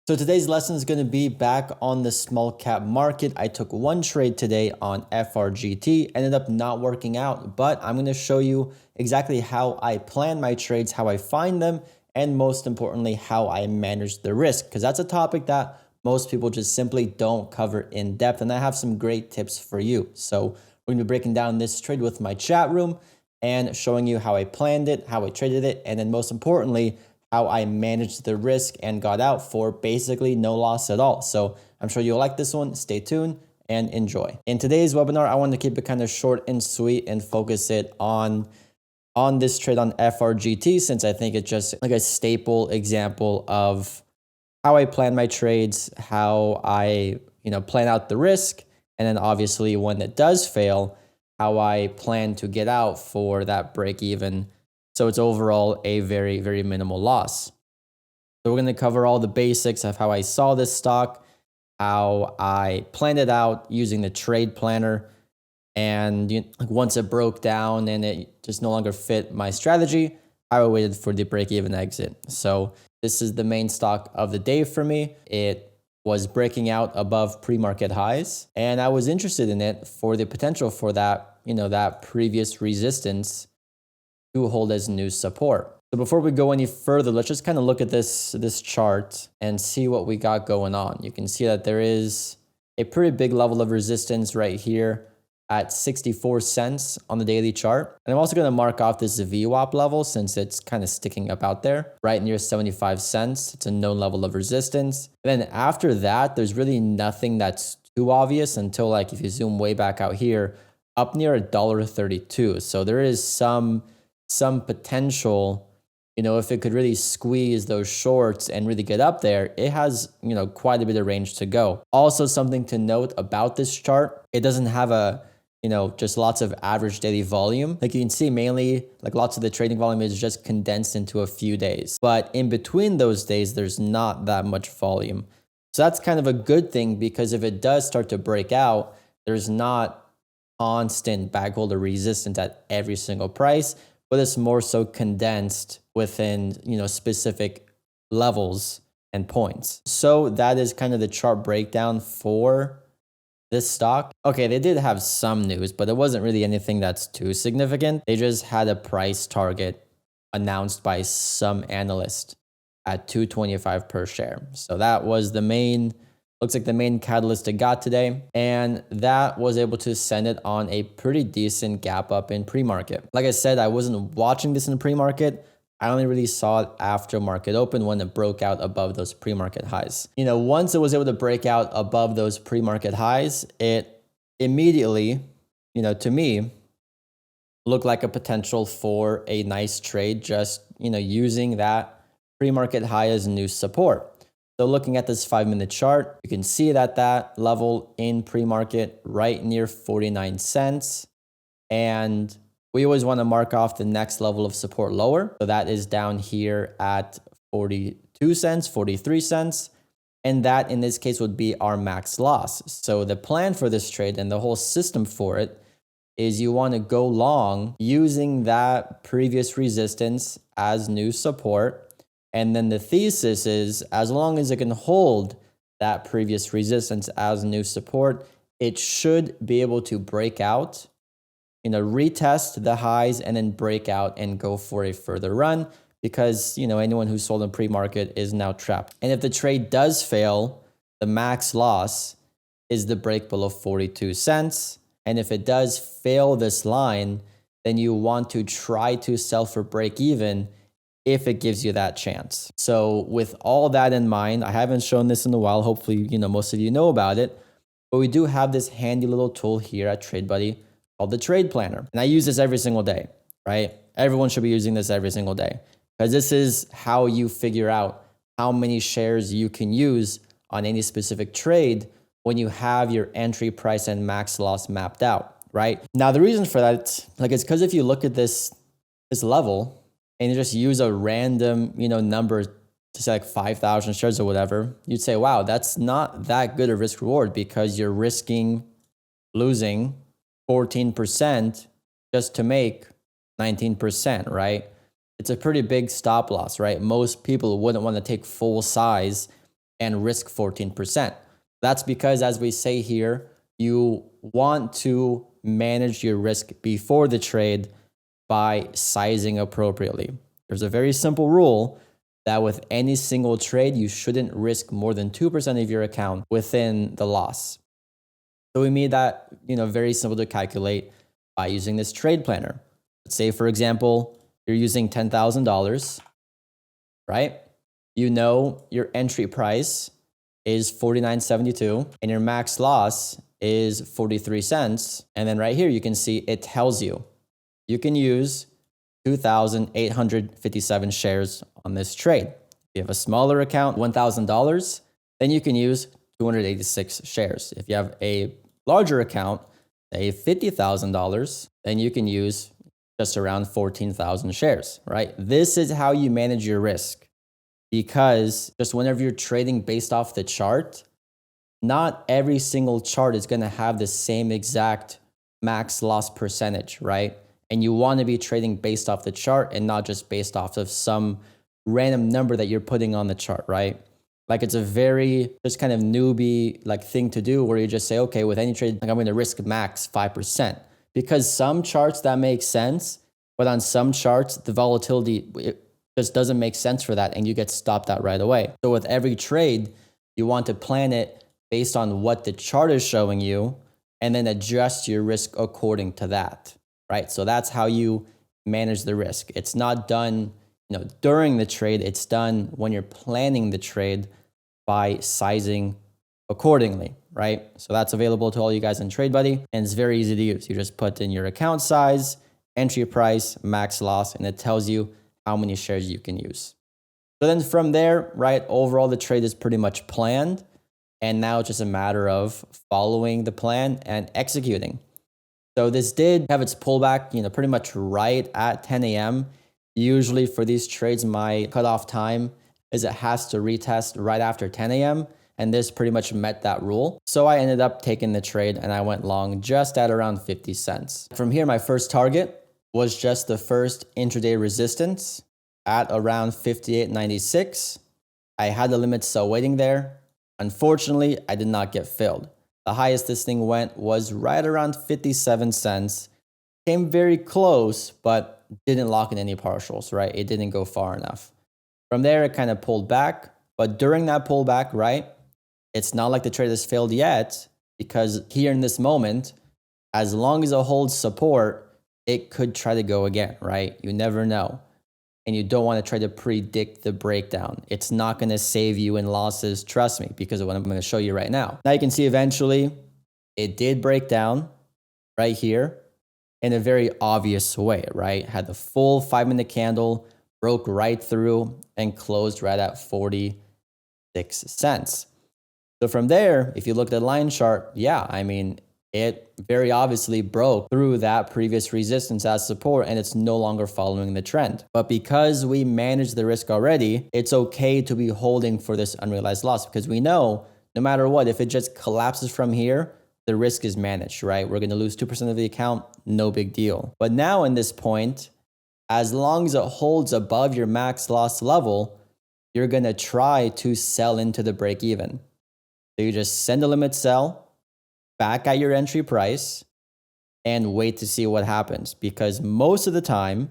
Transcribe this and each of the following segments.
So today's lesson is going to be back on the small cap market. I took one trade today on FRGT, ended up not working out, but I'm going to show you exactly how I plan my trades, how I find them, and most importantly, how I manage the risk, because that's a topic that most people just simply don't cover in depth. And I have some great tips for you. So we're going to be breaking down this trade with my chat room and showing you how I planned it, how I traded it, and then most importantly, how I managed the risk and got out for basically no loss at all. So I'm sure you'll like this one. Stay tuned and enjoy. In today's webinar, I want to keep it kind of short and sweet and focus it on this trade on FRGT, since I think it's just like a staple example of how I plan my trades, how I plan out the risk, and then obviously when it does fail, how I plan to get out for that break even. So it's overall a very, very minimal loss. So we're going to cover all the basics of how I saw this stock, how I planned it out using the trade planner. And once it broke down and it just no longer fit my strategy, I waited for the break even exit. So this is the main stock of the day for me. It was breaking out above pre-market highs, and I was interested in it for the potential for that, that previous resistance to hold as new support. So before we go any further, let's just kind of look at this chart and see what we got going on. You can see that there is a pretty big level of resistance right here at 64 cents on the daily chart. And I'm also going to mark off this VWAP level since it's kind of sticking up out there right near 75 cents. It's a known level of resistance. And then after that, there's really nothing that's too obvious until, like, if you zoom way back out here, up near $1.32. So there is some potential, if it could really squeeze those shorts and really get up there, it has, quite a bit of range to go. Also, something to note about this chart, it doesn't have a, just lots of average daily volume. Like you can see, mainly like lots of the trading volume is just condensed into a few days. But in between those days, there's not that much volume. So that's kind of a good thing, because if it does start to break out, there's not constant back holder resistance at every single price, but it's more so condensed within, specific levels and points. So that is kind of the chart breakdown for this stock. Okay, they did have some news, but it wasn't really anything that's too significant. They just had a price target announced by some analyst at $225 per share. So that was the main, looks like the main catalyst it got today. And that was able to send it on a pretty decent gap up in pre-market. Like I said, I wasn't watching this in pre-market. I only really saw it after market open when it broke out above those pre-market highs. Once it was able to break out above those pre-market highs, it immediately, to me, looked like a potential for a nice trade, just, using that pre-market high as new support. So looking at this 5-minute chart, you can see that level in pre-market right near 49 cents. And we always want to mark off the next level of support lower. So that is down here at 42 cents, 43 cents. And that in this case would be our max loss. So the plan for this trade and the whole system for it is you want to go long using that previous resistance as new support. And then the thesis is, as long as it can hold that previous resistance as new support, it should be able to break out, retest the highs and then break out and go for a further run, because, anyone who sold in pre-market is now trapped. And if the trade does fail, the max loss is the break below 42 cents. And if it does fail this line, then you want to try to sell for break even if it gives you that chance. So with all that in mind, I haven't shown this in a while. Hopefully, most of you know about it, but we do have this handy little tool here at TradeBuddy called the Trade Planner. And I use this every single day, right? Everyone should be using this every single day, because this is how you figure out how many shares you can use on any specific trade when you have your entry price and max loss mapped out, right? Now, the reason for that, it's because if you look at this level and you just use a random, number to say like 5,000 shares or whatever, you'd say, wow, that's not that good a risk reward, because you're risking losing 14% just to make 19%, right? It's a pretty big stop loss, right? Most people wouldn't want to take full size and risk 14%. That's because, as we say here, you want to manage your risk before the trade by sizing appropriately. There's a very simple rule that with any single trade, you shouldn't risk more than 2% of your account within the loss. So we made that, very simple to calculate by using this trade planner. Let's say, for example, you're using $10,000, right? You know your entry price is $49.72 and your max loss is 43 cents. And then right here, you can see it tells you can use 2,857 shares on this trade. If you have a smaller account, $1,000, then you can use 286 shares. If you have a larger account, say $50,000, then you can use just around 14,000 shares, right? This is how you manage your risk, because just whenever you're trading based off the chart, not every single chart is going to have the same exact max loss percentage, right? And you want to be trading based off the chart and not just based off of some random number that you're putting on the chart, right? Like, it's a very just kind of newbie thing to do, where you just say, okay, with any trade, I'm going to risk max 5%, because some charts that make sense, but on some charts, the volatility, it just doesn't make sense for that, and you get stopped out right away. So with every trade, you want to plan it based on what the chart is showing you, and then adjust your risk according to that, right? So that's how you manage the risk. It's not done during the trade. It's done when you're planning the trade by sizing accordingly, right? So that's available to all you guys in TradeBuddy, and it's very easy to use. You just put in your account size, entry price, max loss, and it tells you how many shares you can use. So then from there, right, overall the trade is pretty much planned, and now it's just a matter of following the plan and executing. So this did have its pullback, pretty much right at 10 a.m. Usually for these trades, my cutoff time is it has to retest right after 10 a.m. And this pretty much met that rule. So I ended up taking the trade and I went long just at around 50 cents. From here, my first target was just the first intraday resistance at around 58.96. I had the limit sell waiting there. Unfortunately, I did not get filled. The highest this thing went was right around 57 cents. Came very close, but didn't lock in any partials, right? It didn't go far enough. From there, it kind of pulled back. But during that pullback, right, it's not like the trade has failed yet, because here in this moment, as long as it holds support, it could try to go again, right? You never know. And you don't want to try to predict the breakdown. It's not going to save you in losses, trust me, because of what I'm going to show you right now. Now you can see eventually it did break down right here in a very obvious way, right? Had the full 5-minute candle, broke right through and closed right at 46 cents. So from there, if you look at the line chart, yeah, I mean, it very obviously broke through that previous resistance as support, and it's no longer following the trend. But because we managed the risk already, it's okay to be holding for this unrealized loss, because we know no matter what, if it just collapses from here, the risk is managed, right? We're going to lose 2% of the account, no big deal. But now in this point, as long as it holds above your max loss level, you're going to try to sell into the break even. So you just send a limit sell back at your entry price and wait to see what happens, because most of the time,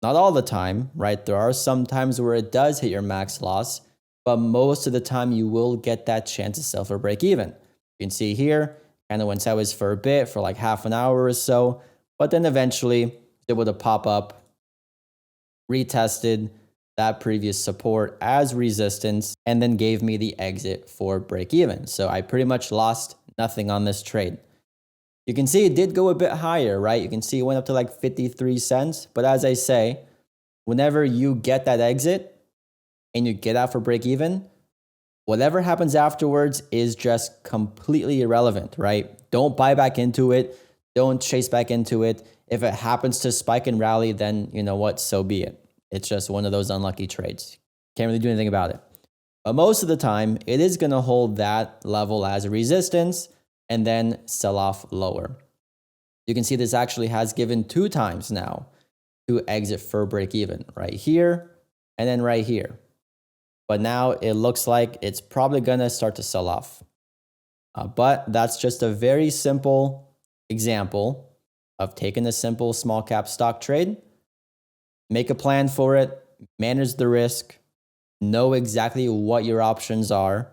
not all the time, right? There are some times where it does hit your max loss, but most of the time you will get that chance to sell for break even. You can see here, kind of went sideways for a bit, for like half an hour or so, but then eventually it's able to pop up, retested that previous support as resistance, and then gave me the exit for break even. So I pretty much lost nothing on this trade. You can see it did go a bit higher, right? You can see it went up to like 53 cents. But as I say, whenever you get that exit and you get out for break even, whatever happens afterwards is just completely irrelevant, right? Don't buy back into it. Don't chase back into it. If it happens to spike and rally, then you know what? So be it. It's just one of those unlucky trades. Can't really do anything about it. But most of the time, it is going to hold that level as a resistance and then sell off lower. You can see this actually has given 2 times now to exit for break even, right here and then right here. but now it looks like it's probably gonna start to sell off. But that's just a very simple example of taking a simple small cap stock trade, make a plan for it, manage the risk, know exactly what your options are,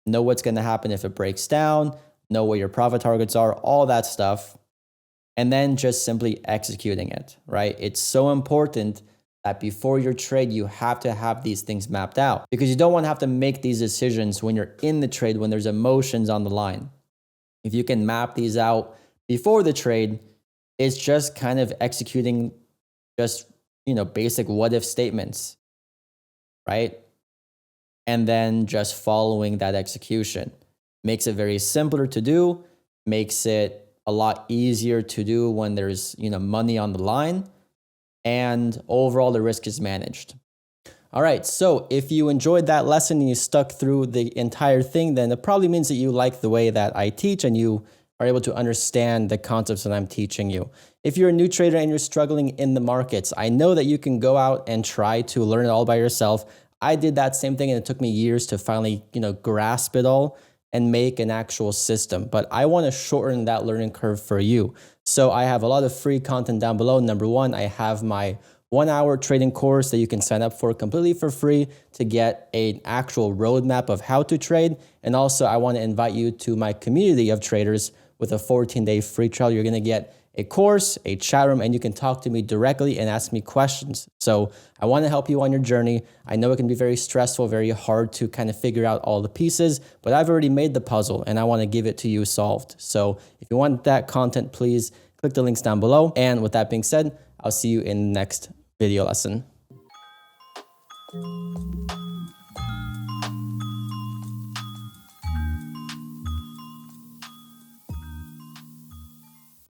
know what's going to happen if it breaks down, know what your profit targets are, all that stuff, and then just simply executing it, right? It's so important that before your trade, you have to have these things mapped out because you don't want to have to make these decisions when you're in the trade, when there's emotions on the line. If you can map these out before the trade, it's just kind of executing just, basic what if statements, right? And then just following that execution. Makes it very simpler to do, makes it a lot easier to do when there's, money on the line, and overall the risk is managed. All right, so if you enjoyed that lesson and you stuck through the entire thing, then it probably means that you like the way that I teach and you are able to understand the concepts that I'm teaching you. If you're a new trader and you're struggling in the markets, I know that you can go out and try to learn it all by yourself. I did that same thing and it took me years to finally, grasp it all and make an actual system. But I want to shorten that learning curve for you. So I have a lot of free content down below. Number one, I have my 1-hour trading course that you can sign up for completely for free to get an actual roadmap of how to trade. And also I want to invite you to my community of traders with a 14-day free trial. You're going to get a course, a chat room, and you can talk to me directly and ask me questions. So I want to help you on your journey. I know it can be very stressful, very hard to kind of figure out all the pieces, but I've already made the puzzle and I want to give it to you solved. So if you want that content, please click the links down below. And with that being said, I'll see you in the next video lesson.